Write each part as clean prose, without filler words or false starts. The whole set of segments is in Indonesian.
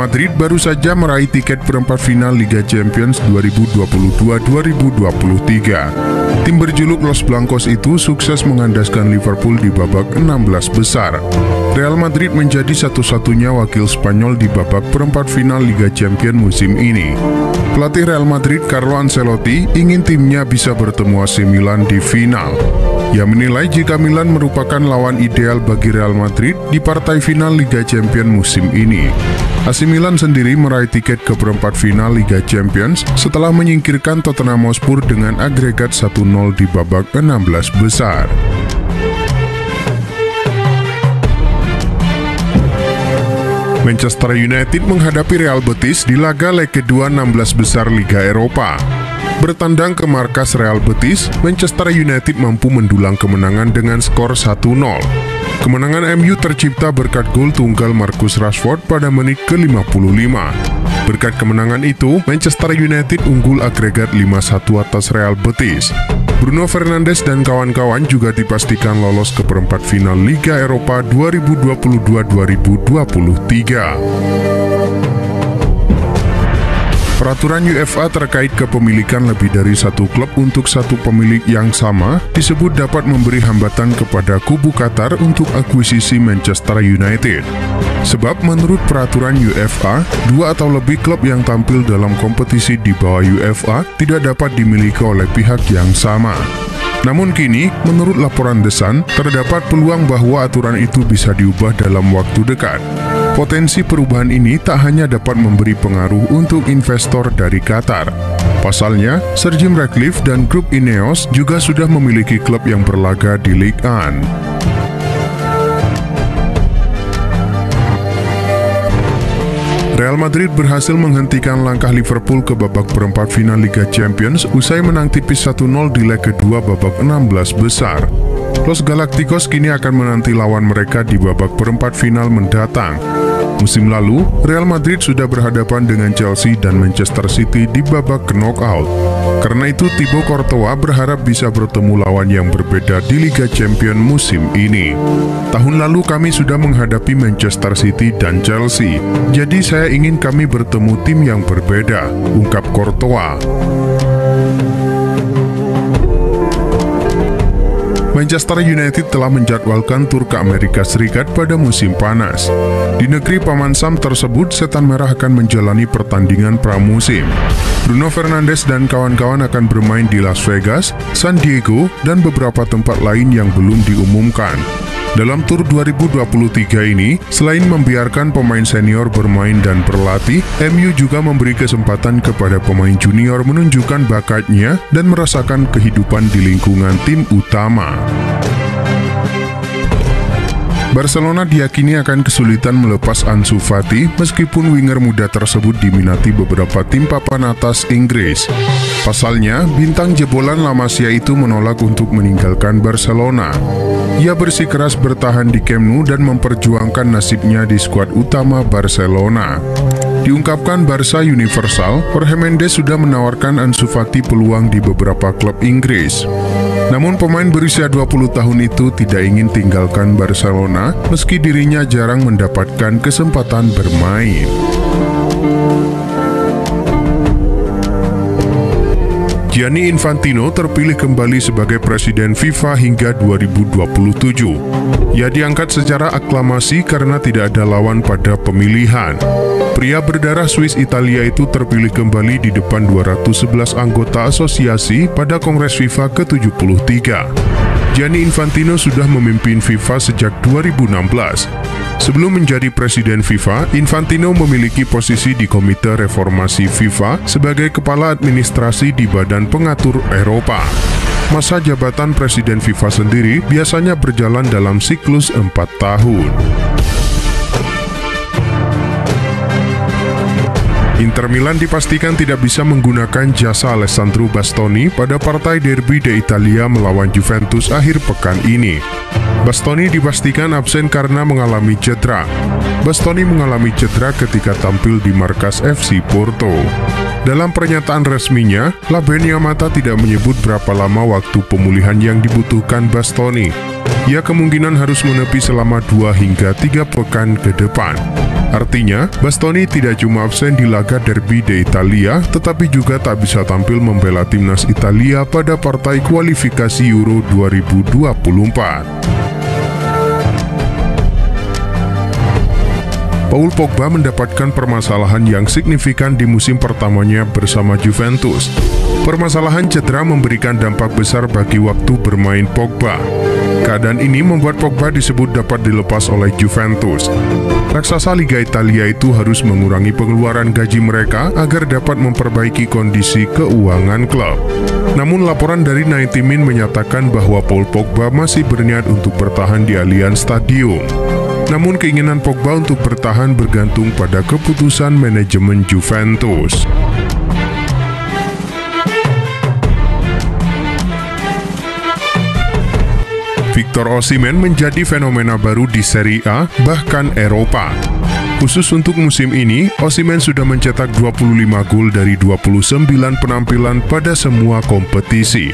Madrid baru saja meraih tiket perempat final Liga Champions 2022-2023. Tim berjuluk Los Blancos itu sukses mengandaskan Liverpool di babak 16 besar. Real Madrid menjadi satu-satunya wakil Spanyol di babak perempat final Liga Champions musim ini. Pelatih Real Madrid Carlo Ancelotti ingin timnya bisa bertemu AC Milan di final. Ia menilai jika Milan merupakan lawan ideal bagi Real Madrid di partai final Liga Champions musim ini. AC Milan sendiri meraih tiket ke perempat final Liga Champions setelah menyingkirkan Tottenham Hotspur dengan agregat 1-0 di babak 16 besar. Manchester United menghadapi Real Betis di laga leg kedua 16 besar Liga Eropa. Bertandang ke markas Real Betis, Manchester United mampu mendulang kemenangan dengan skor 1-0. Kemenangan MU tercipta berkat gol tunggal Marcus Rashford pada menit ke-55. Berkat kemenangan itu, Manchester United unggul agregat 5-1 atas Real Betis. Bruno Fernandes dan kawan-kawan juga dipastikan lolos ke perempat final Liga Eropa 2022-2023. Peraturan UEFA terkait kepemilikan lebih dari satu klub untuk satu pemilik yang sama disebut dapat memberi hambatan kepada kubu Qatar untuk akuisisi Manchester United. Sebab menurut peraturan UEFA, dua atau lebih klub yang tampil dalam kompetisi di bawah UEFA tidak dapat dimiliki oleh pihak yang sama. Namun kini, menurut laporan The Sun, terdapat peluang bahwa aturan itu bisa diubah dalam waktu dekat. Potensi perubahan ini tak hanya dapat memberi pengaruh untuk investor dari Qatar. Pasalnya, Sir Jim Ratcliffe dan grup Ineos juga sudah memiliki klub yang berlaga di Ligue 1. Real Madrid berhasil menghentikan langkah Liverpool ke babak perempat final Liga Champions usai menang tipis 1-0 di leg kedua babak 16 besar. Los Galacticos kini akan menanti lawan mereka di babak perempat final mendatang. Musim lalu, Real Madrid sudah berhadapan dengan Chelsea dan Manchester City di babak knockout. Karena itu, Thibaut Courtois berharap bisa bertemu lawan yang berbeda di Liga Champions musim ini. Tahun lalu kami sudah menghadapi Manchester City dan Chelsea, jadi saya ingin kami bertemu tim yang berbeda, ungkap Courtois. Manchester United telah menjadwalkan tur ke Amerika Serikat pada musim panas. Di negeri Paman Sam tersebut, Setan Merah akan menjalani pertandingan pramusim. Bruno Fernandes dan kawan-kawan akan bermain di Las Vegas, San Diego, dan beberapa tempat lain yang belum diumumkan. Dalam tur 2023 ini, selain membiarkan pemain senior bermain dan berlatih, MU juga memberi kesempatan kepada pemain junior menunjukkan bakatnya dan merasakan kehidupan di lingkungan tim utama. Barcelona diyakini akan kesulitan melepas Ansu Fati meskipun winger muda tersebut diminati beberapa tim papan atas Inggris. Pasalnya, bintang jebolan La Masia itu menolak untuk meninggalkan Barcelona. Ia bersikeras bertahan di Camp Nou dan memperjuangkan nasibnya di skuad utama Barcelona. Diungkapkan Barca Universal, Jorge Mendes sudah menawarkan Ansu Fati peluang di beberapa klub Inggris. Namun pemain berusia 20 tahun itu tidak ingin tinggalkan Barcelona meski dirinya jarang mendapatkan kesempatan bermain. Gianni Infantino terpilih kembali sebagai Presiden FIFA hingga 2027. Ia diangkat secara aklamasi karena tidak ada lawan pada pemilihan. Pria berdarah Swiss Italia itu terpilih kembali di depan 211 anggota asosiasi pada Kongres FIFA ke-73. Gianni Infantino sudah memimpin FIFA sejak 2016. Sebelum menjadi Presiden FIFA, Infantino memiliki posisi di Komite Reformasi FIFA sebagai Kepala Administrasi di Badan Pengatur Eropa. Masa jabatan Presiden FIFA sendiri biasanya berjalan dalam siklus 4 tahun. Inter Milan dipastikan tidak bisa menggunakan jasa Alessandro Bastoni pada partai derby d'Italia melawan Juventus akhir pekan ini. Bastoni dipastikan absen karena mengalami cedera. Bastoni mengalami cedera ketika tampil di markas FC Porto. Dalam pernyataan resminya, La Beniamata tidak menyebut berapa lama waktu pemulihan yang dibutuhkan Bastoni. Ia kemungkinan harus menepi selama 2 hingga 3 pekan ke depan. Artinya, Bastoni tidak cuma absen di laga derby di Italia, tetapi juga tak bisa tampil membela timnas Italia pada partai kualifikasi Euro 2024. Paul Pogba mendapatkan permasalahan yang signifikan di musim pertamanya bersama Juventus. Permasalahan cedera memberikan dampak besar bagi waktu bermain Pogba. Keadaan ini membuat Pogba disebut dapat dilepas oleh Juventus. Raksasa Liga Italia itu harus mengurangi pengeluaran gaji mereka agar dapat memperbaiki kondisi keuangan klub. Namun laporan dari 90 Min menyatakan bahwa Paul Pogba masih berniat untuk bertahan di Allianz Stadium. Namun keinginan Pogba untuk bertahan bergantung pada keputusan manajemen Juventus. Victor Osimhen menjadi fenomena baru di Serie A, bahkan Eropa. Khusus untuk musim ini, Osimhen sudah mencetak 25 gol dari 29 penampilan pada semua kompetisi.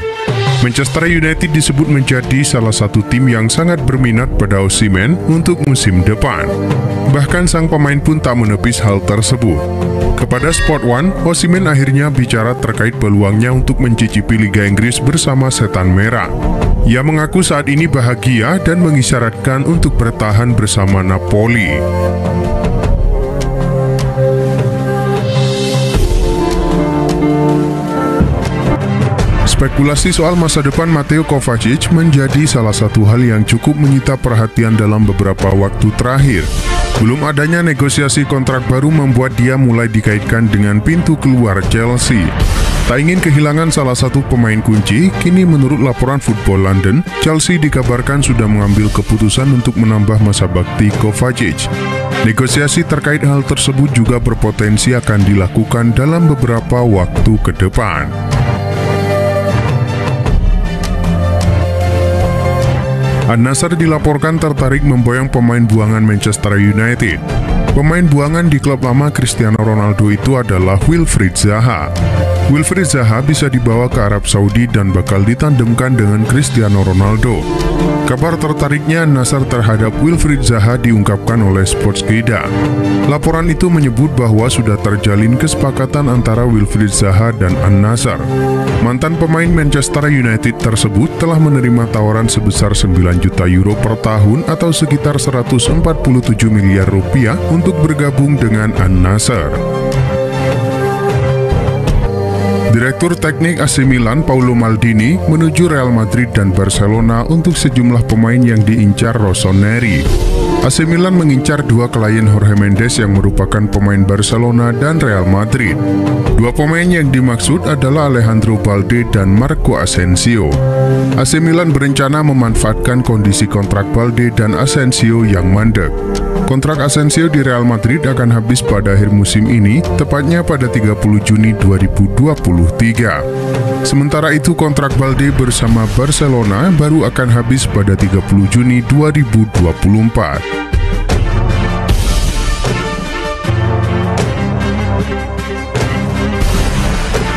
Manchester United disebut menjadi salah satu tim yang sangat berminat pada Osimhen untuk musim depan. Bahkan sang pemain pun tak menepis hal tersebut. Kepada Sport One, Osimhen akhirnya bicara terkait peluangnya untuk mencicipi Liga Inggris bersama Setan Merah. Ia mengaku saat ini bahagia dan mengisyaratkan untuk bertahan bersama Napoli. Spekulasi soal masa depan Mateo Kovacic menjadi salah satu hal yang cukup menyita perhatian dalam beberapa waktu terakhir. Belum adanya negosiasi kontrak baru membuat dia mulai dikaitkan dengan pintu keluar Chelsea. Tak ingin kehilangan salah satu pemain kunci, kini menurut laporan Football London, Chelsea dikabarkan sudah mengambil keputusan untuk menambah masa bakti Kovacic. Negosiasi terkait hal tersebut juga berpotensi akan dilakukan dalam beberapa waktu ke depan. An-Nassr dilaporkan tertarik memboyong pemain buangan Manchester United. Pemain buangan di klub lama Cristiano Ronaldo itu adalah Wilfried Zaha. Wilfried Zaha bisa dibawa ke Arab Saudi dan bakal ditandemkan dengan Cristiano Ronaldo. Kabar tertariknya An-Nassr terhadap Wilfried Zaha diungkapkan oleh Sportskeda. Laporan itu menyebut bahwa sudah terjalin kesepakatan antara Wilfried Zaha dan An-Nassr. Mantan pemain Manchester United tersebut telah menerima tawaran sebesar 9 juta euro per tahun atau sekitar 147 miliar rupiah untuk bergabung dengan An-Nassr. Direktur Teknik AC Milan Paolo Maldini menuju Real Madrid dan Barcelona untuk sejumlah pemain yang diincar Rossoneri. AC Milan mengincar dua klien Jorge Mendes yang merupakan pemain Barcelona dan Real Madrid. Dua pemain yang dimaksud adalah Alejandro Balde dan Marco Asensio. AC Milan berencana memanfaatkan kondisi kontrak Balde dan Asensio yang mandek. Kontrak Asensio di Real Madrid akan habis pada akhir musim ini, tepatnya pada 30 Juni 2023. Sementara itu kontrak Balde bersama Barcelona baru akan habis pada 30 Juni 2024.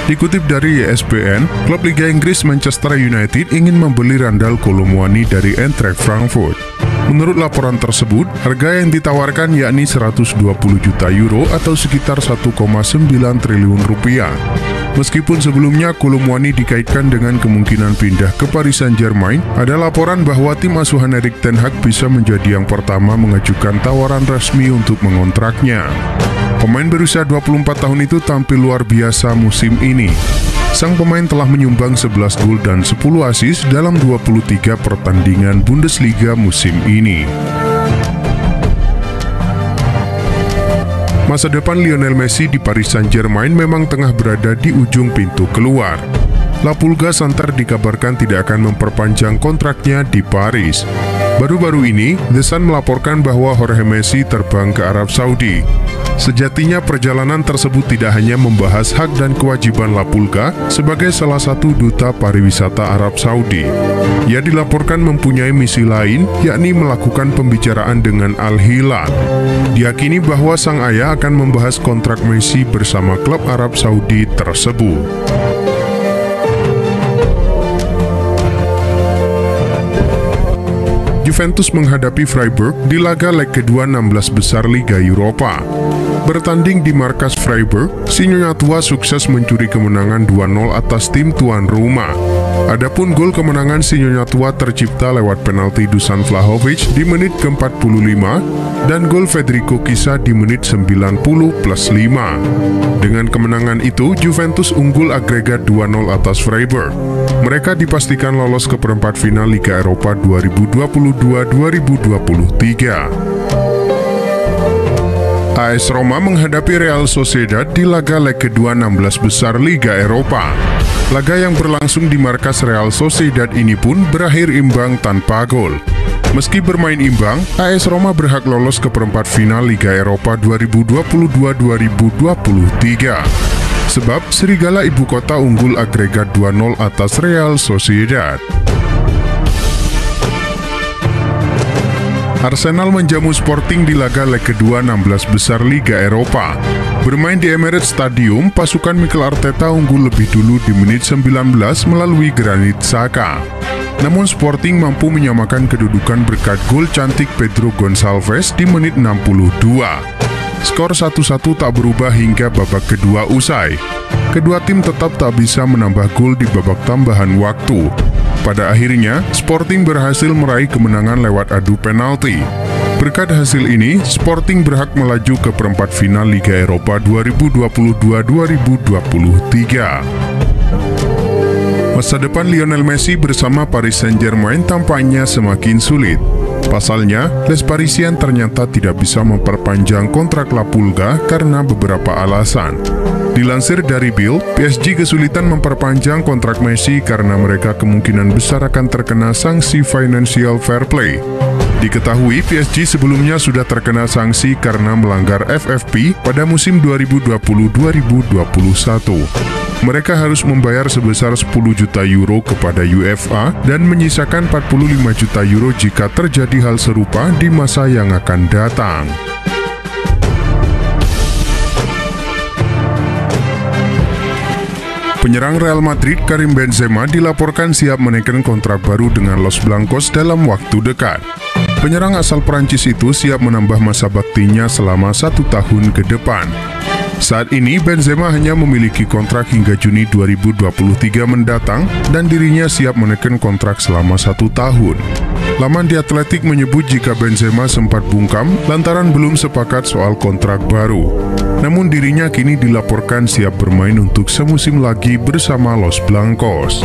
Dikutip dari ESPN, klub Liga Inggris Manchester United ingin membeli Randal Kolo Muani dari Eintracht Frankfurt. Menurut laporan tersebut, harga yang ditawarkan yakni 120 juta euro atau sekitar 1,9 triliun rupiah. Meskipun sebelumnya Kolo Muani dikaitkan dengan kemungkinan pindah ke Paris Saint-Germain, ada laporan bahwa tim asuhan Erik ten Hag bisa menjadi yang pertama mengajukan tawaran resmi untuk mengontraknya. Pemain berusia 24 tahun itu tampil luar biasa musim ini. Sang pemain telah menyumbang 11 gol dan 10 assist dalam 23 pertandingan Bundesliga musim ini. Masa depan Lionel Messi di Paris Saint-Germain memang tengah berada di ujung pintu keluar. La Pulga Santer dikabarkan tidak akan memperpanjang kontraknya di Paris. Baru-baru ini, The Sun melaporkan bahwa Jorge Messi terbang ke Arab Saudi. Sejatinya perjalanan tersebut tidak hanya membahas hak dan kewajiban La Pulga sebagai salah satu duta pariwisata Arab Saudi. Ia dilaporkan mempunyai misi lain, yakni melakukan pembicaraan dengan Al Hilal. Diyakini bahwa sang ayah akan membahas kontrak Messi bersama klub Arab Saudi tersebut. Juventus menghadapi Freiburg di laga leg kedua 16 besar Liga Eropa. Bertanding di markas Freiburg, si Nyonya Tua sukses mencuri kemenangan 2-0 atas tim tuan rumah. Adapun gol kemenangan si Nyonya Tua tercipta lewat penalti Dusan Vlahovic di menit ke-45 dan gol Federico Chiesa di menit 90+5. Dengan kemenangan itu, Juventus unggul agregat 2-0 atas Freiburg. Mereka dipastikan lolos ke perempat final Liga Eropa 2022-2023. AS Roma menghadapi Real Sociedad di laga leg kedua 16 besar Liga Eropa. Laga yang berlangsung di markas Real Sociedad ini pun berakhir imbang tanpa gol. Meski bermain imbang, AS Roma berhak lolos ke perempat final Liga Eropa 2022-2023. Sebab Serigala Ibu Kota unggul agregat 2-0 atas Real Sociedad. Arsenal menjamu Sporting di laga leg kedua 16 besar Liga Eropa. Bermain di Emirates Stadium, pasukan Mikel Arteta unggul lebih dulu di menit 19 melalui Granit Xhaka. Namun Sporting mampu menyamakan kedudukan berkat gol cantik Pedro Gonçalves di menit 62. Skor 1-1 tak berubah hingga babak kedua usai. Kedua tim tetap tak bisa menambah gol di babak tambahan waktu. Pada akhirnya, Sporting berhasil meraih kemenangan lewat adu penalti. Berkat hasil ini, Sporting berhak melaju ke perempat final Liga Eropa 2022-2023. Masa depan Lionel Messi bersama Paris Saint-Germain tampaknya semakin sulit. Pasalnya, Les Parisiens ternyata tidak bisa memperpanjang kontrak La Pulga karena beberapa alasan. Dilansir dari Bild, PSG kesulitan memperpanjang kontrak Messi karena mereka kemungkinan besar akan terkena sanksi financial fair play. Diketahui PSG sebelumnya sudah terkena sanksi karena melanggar FFP pada musim 2020-2021. Mereka harus membayar sebesar 10 juta euro kepada UEFA dan menyisakan 45 juta euro jika terjadi hal serupa di masa yang akan datang. Penyerang Real Madrid Karim Benzema dilaporkan siap menaikkan kontrak baru dengan Los Blancos dalam waktu dekat. Penyerang asal Prancis itu siap menambah masa baktinya selama 1 tahun ke depan. Saat ini Benzema hanya memiliki kontrak hingga Juni 2023 mendatang dan dirinya siap menaikkan kontrak selama 1 tahun. Laman The Athletic menyebut jika Benzema sempat bungkam lantaran belum sepakat soal kontrak baru. Namun dirinya kini dilaporkan siap bermain untuk semusim lagi bersama Los Blancos.